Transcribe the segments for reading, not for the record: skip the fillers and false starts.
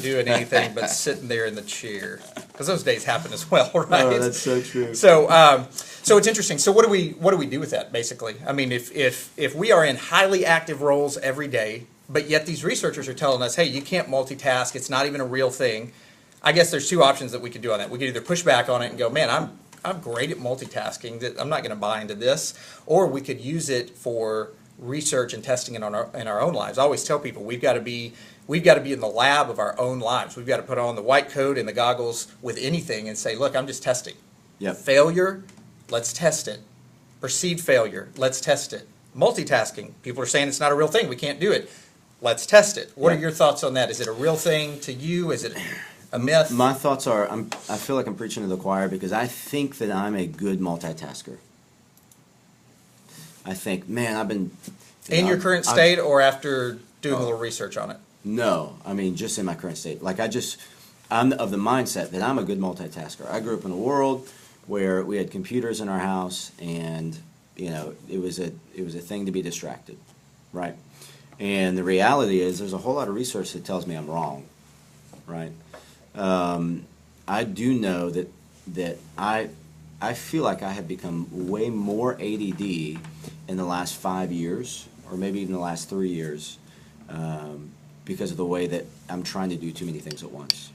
doing anything but sitting there in the chair. Because those days happen as well, right? Oh, that's so true. So, so it's interesting. So what do we do with that, basically? I mean, if we are in highly active roles every day, but yet these researchers are telling us, hey, you can't multitask. It's not even a real thing. I guess there's two options that we could do on that. We could either push back on it and go, man, I'm great at multitasking. I'm not going to buy into this. Or we could use it for research and testing it in our own lives. I always tell people we've got to be in the lab of our own lives. We've got to put on the white coat and the goggles with anything and say, look, I'm just testing. Yep. Failure, let's test it. Perceived failure, let's test it. Multitasking, people are saying it's not a real thing. We can't do it. Let's test it. What are your thoughts on that? Is it a real thing to you? Is it a myth? My thoughts are, I feel like I'm preaching to the choir because I think that I'm a good multitasker. I think, man, I've been... In your current state or after doing a little research on it? No, I mean, just in my current state. I'm of the mindset that I'm a good multitasker. I grew up in a world where we had computers in our house and, it was a thing to be distracted, right? And the reality is there's a whole lot of research that tells me I'm wrong, right? I do know that I feel like I have become way more ADD in the last 5 years, or maybe even the last 3 years, because of the way that I'm trying to do too many things at once.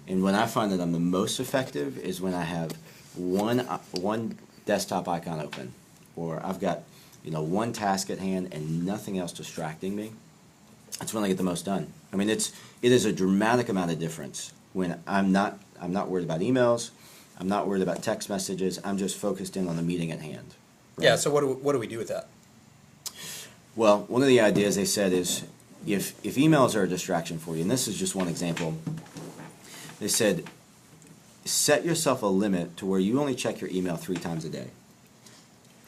And when I find that I'm the most effective is when I have one desktop icon open, or I've got one task at hand and nothing else distracting me. That's when I get the most done. I mean, it is a dramatic amount of difference when I'm not worried about emails, I'm not worried about text messages. I'm just focused in on the meeting at hand. Right? Yeah. So what do we do with that? Well, one of the ideas they said is if emails are a distraction for you, and this is just one example, they said set yourself a limit to where you only check your email 3 times a day.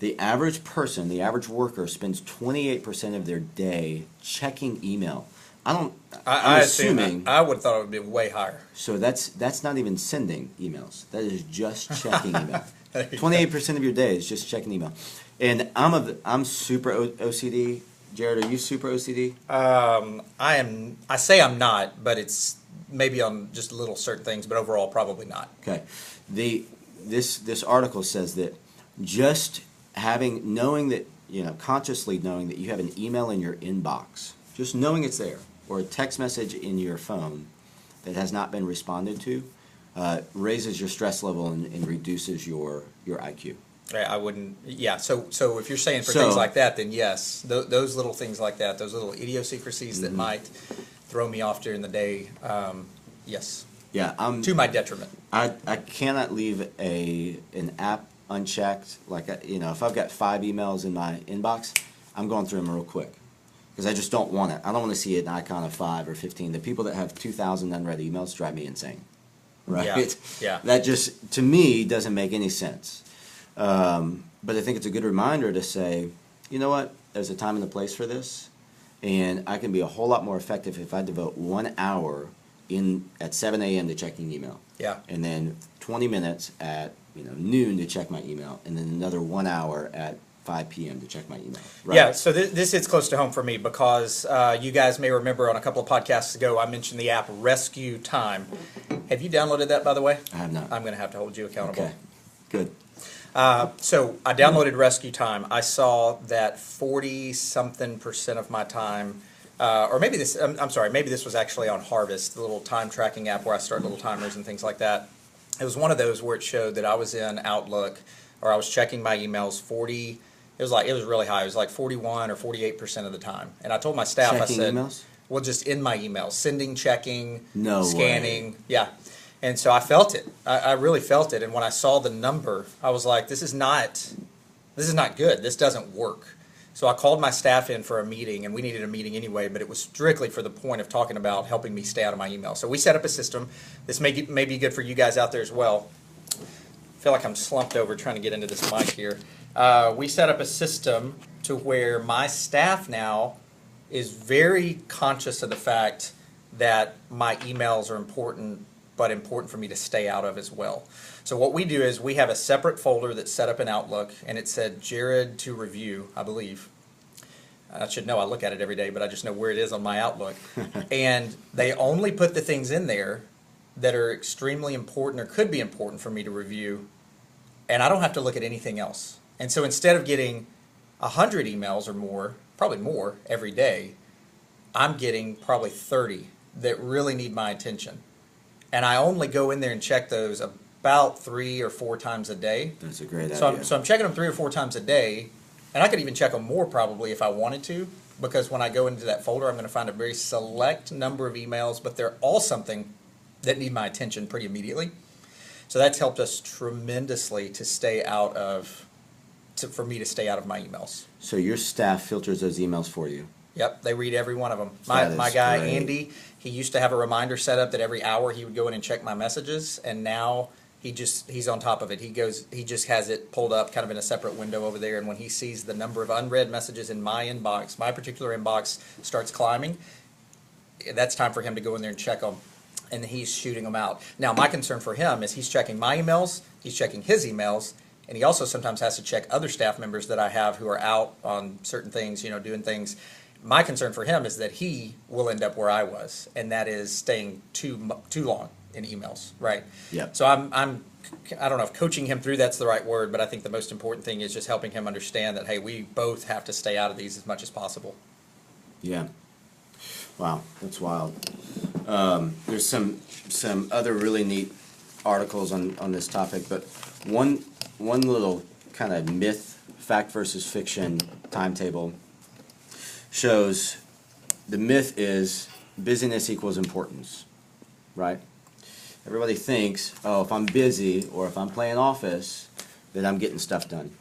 The average person, the average worker, spends 28% of their day checking email. I'm assuming. I would have thought it would be way higher. So that's not even sending emails. That is just checking email. 28% of your day is just checking email. And I'm super OCD. Jared, are you super OCD? I say I'm not, but it's maybe on just little certain things, but overall probably not. Okay. This article says that just knowing that, consciously knowing that you have an email in your inbox, just knowing it's there, or a text message in your phone that has not been responded to, raises your stress level and reduces your IQ. I wouldn't. Yeah. So if you're saying for things like that, then yes, those little things like that, those little idiosyncrasies that might throw me off during the day, yes. Yeah. To my detriment. I cannot leave an app unchecked. Like if I've got 5 emails in my inbox, I'm going through them real quick because I just don't want it. I don't want to see an icon of 5 or 15. The people that have 2,000 unread emails drive me insane. Right? Yeah. That just, to me, doesn't make any sense. But I think it's a good reminder to say, you know what, there's a time and a place for this, and I can be a whole lot more effective if I devote 1 hour at 7 a.m. to checking email. Yeah. And then 20 minutes at noon to check my email, and then another 1 hour at 5 p.m. to check my email. Right? Yeah, so this hits close to home for me because you guys may remember on a couple of podcasts ago I mentioned the app Rescue Time. Have you downloaded that, by the way? I have not. I'm going to have to hold you accountable. Okay, good. So I downloaded Rescue Time. I saw that 40-something% of my time, or maybe this, I'm sorry, maybe this was actually on Harvest, the little time tracking app where I start little timers and things like that. It was one of those where it showed that I was in Outlook, or I was checking my emails it was really high. It was like 41 or 48% of the time. And I told my staff, Checking I said, emails? Well, just in my emails, sending, checking, No scanning. way. Yeah. And so I felt it. I really felt it. And when I saw the number, I was like, this is not good. This doesn't work. So I called my staff in for a meeting, and we needed a meeting anyway, but it was strictly for the point of talking about helping me stay out of my email. So we set up a system. This may be good for you guys out there as well. I feel like I'm slumped over trying to get into this mic here. We set up a system to where my staff now is very conscious of the fact that my emails are important, but important for me to stay out of as well. So what we do is we have a separate folder that's set up in Outlook, and it said Jared to review, I believe. I should know, I look at it every day, but I just know where it is on my Outlook. And they only put the things in there that are extremely important or could be important for me to review, and I don't have to look at anything else. And so instead of getting 100 emails or more, probably more every day, I'm getting probably 30 that really need my attention. And I only go in there and check those about 3 or 4 times a day. That's a great So idea. I'm checking them 3 or 4 times a day, and I could even check them more probably if I wanted to, because when I go into that folder, I'm going to find a very select number of emails, but they're all something that need my attention pretty immediately. So that's helped us tremendously to stay out of, for me to stay out of my emails. So your staff filters those emails for you. Yep, they read every one of them. That is My guy, great. Andy, he used to have a reminder set up that every hour he would go in and check my messages, and now he's on top of it. He just has it pulled up kind of in a separate window over there, and when he sees the number of unread messages in my inbox, my particular inbox starts climbing, that's time for him to go in there and check them, and he's shooting them out. Now, my concern for him is he's checking my emails, he's checking his emails, and he also sometimes has to check other staff members that I have who are out on certain things, doing things. My concern for him is that he will end up where I was, and that is staying too long in emails, right? Yep. So I don't know if coaching him through that's the right word, but I think the most important thing is just helping him understand that, hey, we both have to stay out of these as much as possible. Yeah. Wow, that's wild. There's some other really neat articles on this topic, but one little kind of myth, fact versus fiction timetable shows the myth is busyness equals importance, right? Everybody thinks, oh, if I'm busy or if I'm playing Office, that I'm getting stuff done.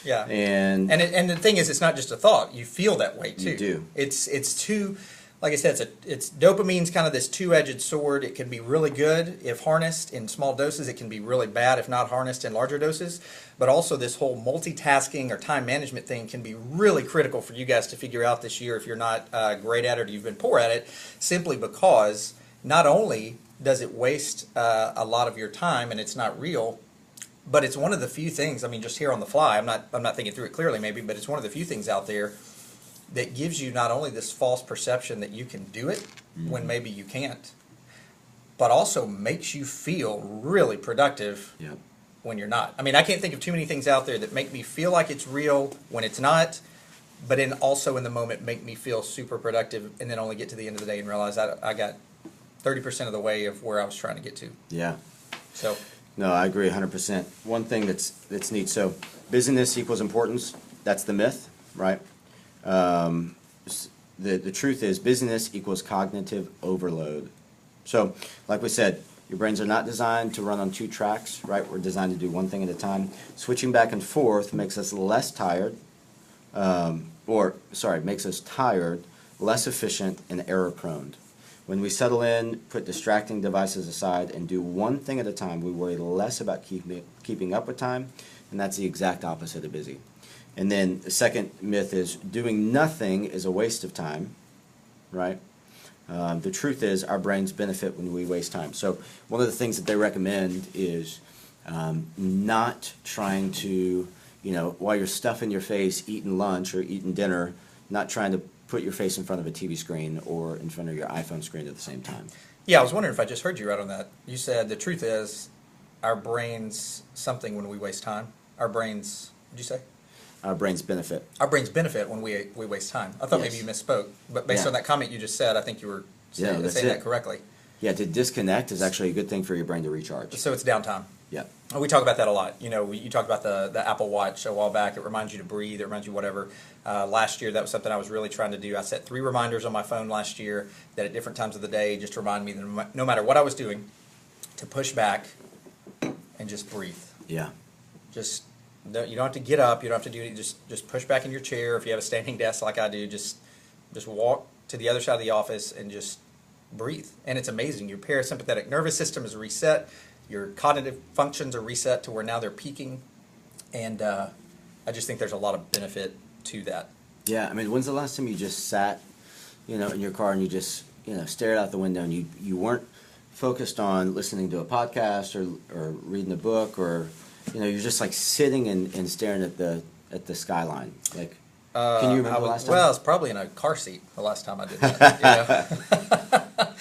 Yeah. And the thing is, it's not just a thought. You feel that way too. You do. It's too, like I said, it's dopamine's kind of this two-edged sword. It can be really good if harnessed in small doses. It can be really bad if not harnessed in larger doses. But also this whole multitasking or time management thing can be really critical for you guys to figure out this year if you're not great at it or you've been poor at it, simply because not only does it waste a lot of your time and it's not real, but it's one of the few things, I mean, just here on the fly, I'm not thinking through it clearly maybe, but it's one of the few things out there that gives you not only this false perception that you can do it when maybe you can't, but also makes you feel really productive Yep. when you're not. I mean, I can't think of too many things out there that make me feel like it's real when it's not, but then also in the moment make me feel super productive and then only get to the end of the day and realize I got 30% of the way of where I was trying to get to. Yeah. So, No, I agree 100%. One thing that's neat. So, busyness equals importance. That's the myth, right? The truth is busyness equals cognitive overload. So, like we said, your brains are not designed to run on 2 tracks, right? We're designed to do one thing at a time. Switching back and forth makes us less tired, makes us tired, less efficient, and error-prone. When we settle in, put distracting devices aside, and do one thing at a time, we worry less about keeping up with time, and that's the exact opposite of busy. And then the second myth is doing nothing is a waste of time, right? The truth is our brains benefit when we waste time. So one of the things that they recommend is not trying to, while you're stuffing your face, eating lunch or eating dinner, not trying to put your face in front of a TV screen or in front of your iPhone screen at the same time. yeah, I was wondering if I just heard you right on that. You said the truth is our brains something when we waste time. Our brains, did you say? Our brains benefit. Our brains benefit when we waste time. I thought Yes. maybe you misspoke, but based Yeah. on that comment you just said, I think you were saying that's that it. correctly. Yeah, to disconnect is actually a good thing for your brain to recharge. So it's downtime. Yeah. We talk about that a lot. You talked about the Apple Watch a while back. It reminds you to breathe. It reminds you whatever. Last year, that was something I was really trying to do. I set 3 reminders on my phone last year that at different times of the day just remind me that no matter what I was doing, to push back and just breathe. Yeah. Just you don't have to get up. You don't have to do it. Just push back in your chair. If you have a standing desk like I do, just walk to the other side of the office and just breathe. And it's amazing. Your parasympathetic nervous system is reset. Your cognitive functions are reset to where now they're peaking. And I just think there's a lot of benefit to that. Yeah, I mean, when's the last time you just sat, in your car and you just, stared out the window and you weren't focused on listening to a podcast or reading a book or, you're just like sitting and staring at the skyline. Like, Can you remember I the last time? Well, I was probably in a car seat the last time I did that.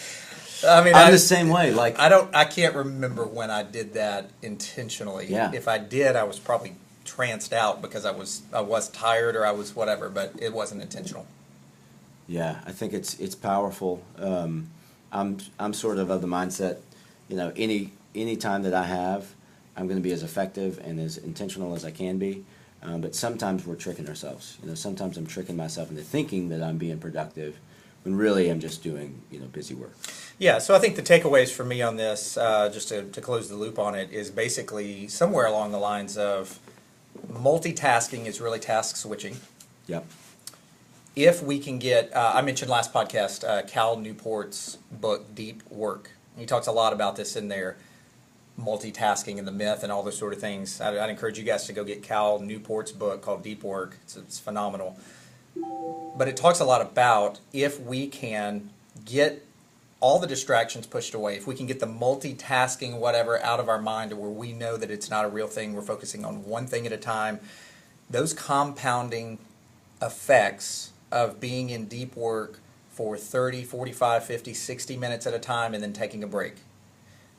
I mean, I'm the same way. Like, I can't remember when I did that intentionally. Yeah. If I did, I was probably tranced out because I was tired or I was whatever, but it wasn't intentional. yeah, I think it's powerful. I'm sort of the mindset, any time that I have, I'm going to be as effective and as intentional as I can be. But sometimes we're tricking ourselves. Sometimes I'm tricking myself into thinking that I'm being productive, when really I'm just doing busy work. Yeah, so I think the takeaways for me on this, just to close the loop on it, is basically somewhere along the lines of multitasking is really task switching. Yep. If we can get, I mentioned last podcast, Cal Newport's book, Deep Work. He talks a lot about this in there, multitasking and the myth and all those sort of things. I'd encourage you guys to go get Cal Newport's book called Deep Work. It's phenomenal. But it talks a lot about if we can get all the distractions pushed away, if we can get the multitasking whatever out of our mind to where we know that it's not a real thing, we're focusing on one thing at a time, those compounding effects of being in deep work for 30, 45, 50, 60 minutes at a time and then taking a break.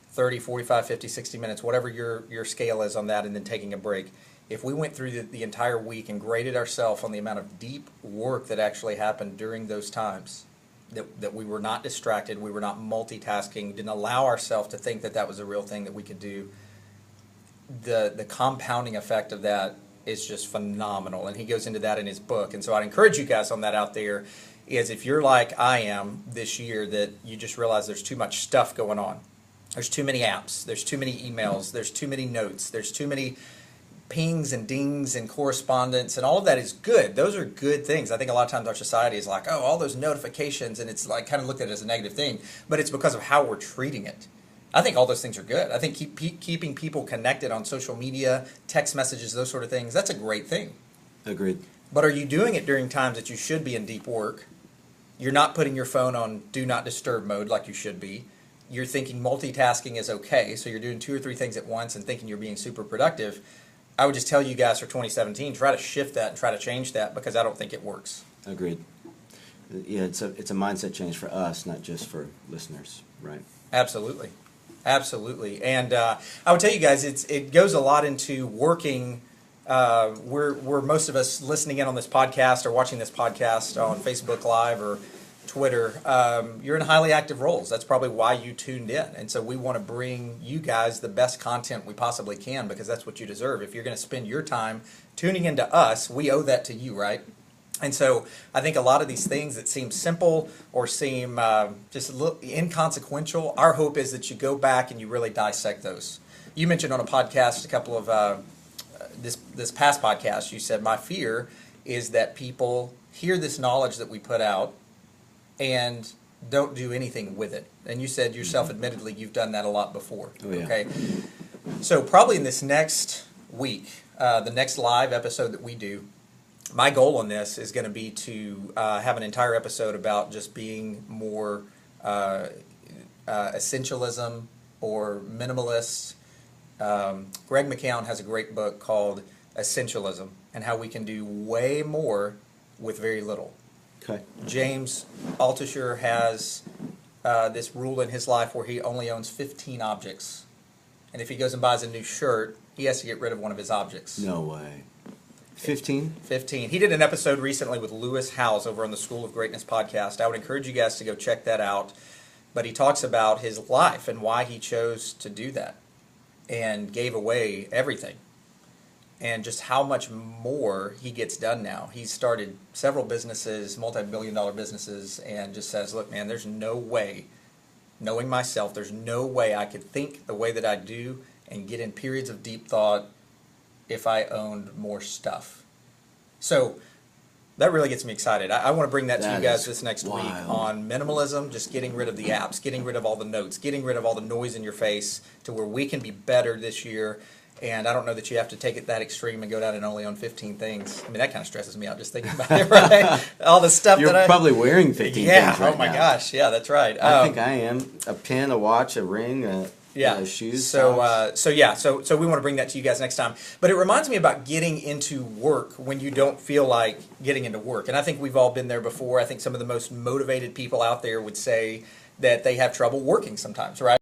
30, 45, 50, 60 minutes, whatever your scale is on that, and then taking a break. If we went through the entire week and graded ourselves on the amount of deep work that actually happened during those times, that we were not distracted, we were not multitasking, didn't allow ourselves to think that was a real thing that we could do, the compounding effect of that is just phenomenal. And he goes into that in his book. And so I'd encourage you guys on that out there, is if you're like I am this year, that you just realize there's too much stuff going on. There's too many apps, there's too many emails, there's too many notes, there's too many pings and dings and correspondence, and all of that is good. Those are good things. I think a lot of times our society is like, oh, all those notifications, and it's like kind of looked at as a negative thing, but it's because of how we're treating it. I think all those things are good. I think keeping people connected on social media, text messages, those sort of things, that's a great thing. Agreed. But are you doing it during times that you should be in deep work? You're not putting your phone on do not disturb mode like you should be. You're thinking multitasking is okay, so you're doing 2 or 3 things at once and thinking you're being super productive. I would just tell you guys for 2017, try to shift that and try to change that, because I don't think it works. Agreed. Yeah, it's a mindset change for us, not just for listeners, right? Absolutely. Absolutely. And I would tell you guys, it goes a lot into working. We're most of us listening in on this podcast or watching this podcast on Facebook Live or Twitter, you're in highly active roles. That's probably why you tuned in. And so we want to bring you guys the best content we possibly can, because that's what you deserve. If you're going to spend your time tuning into us, we owe that to you, right? And so I think a lot of these things that seem simple or seem just a little inconsequential, our hope is that you go back and you really dissect those. You mentioned on a podcast, a couple of this past podcast, you said, my fear is that people hear this knowledge that we put out and don't do anything with it. And you said yourself, admittedly, you've done that a lot before. Oh, yeah. Okay. So probably in this next week, the next live episode that we do, my goal on this is going to be to have an entire episode about just being more essentialism or minimalist. Greg McKeown has a great book called Essentialism, and how we can do way more with very little. Okay. James Altucher has this rule in his life where he only owns 15 objects. And if he goes and buys a new shirt, he has to get rid of one of his objects. No way. 15? 15. He did an episode recently with Lewis Howes over on the School of Greatness podcast. I would encourage you guys to go check that out. But he talks about his life and why he chose to do that and gave away everything. And just how much more he gets done now. He's started several businesses, multi-billion-dollar businesses, and just says, look, man, there's no way, knowing myself, there's no way I could think the way that I do and get in periods of deep thought if I owned more stuff. So that really gets me excited. I want to bring that to you guys this next week on minimalism, just getting rid of the apps, getting rid of all the notes, getting rid of all the noise in your face, to where we can be better this year. And I don't know that you have to take it that extreme and go down and only own 15 things. I mean, that kind of stresses me out just thinking about it, right? All the stuff You're that probably wearing 15 things right oh my now. gosh, yeah, that's right. I think I am. A pen, a watch, a ring, Yeah. Shoes. So, socks. so we want to bring that to you guys next time. But it reminds me about getting into work when you don't feel like getting into work. And I think we've all been there before. I think some of the most motivated people out there would say that they have trouble working sometimes, right?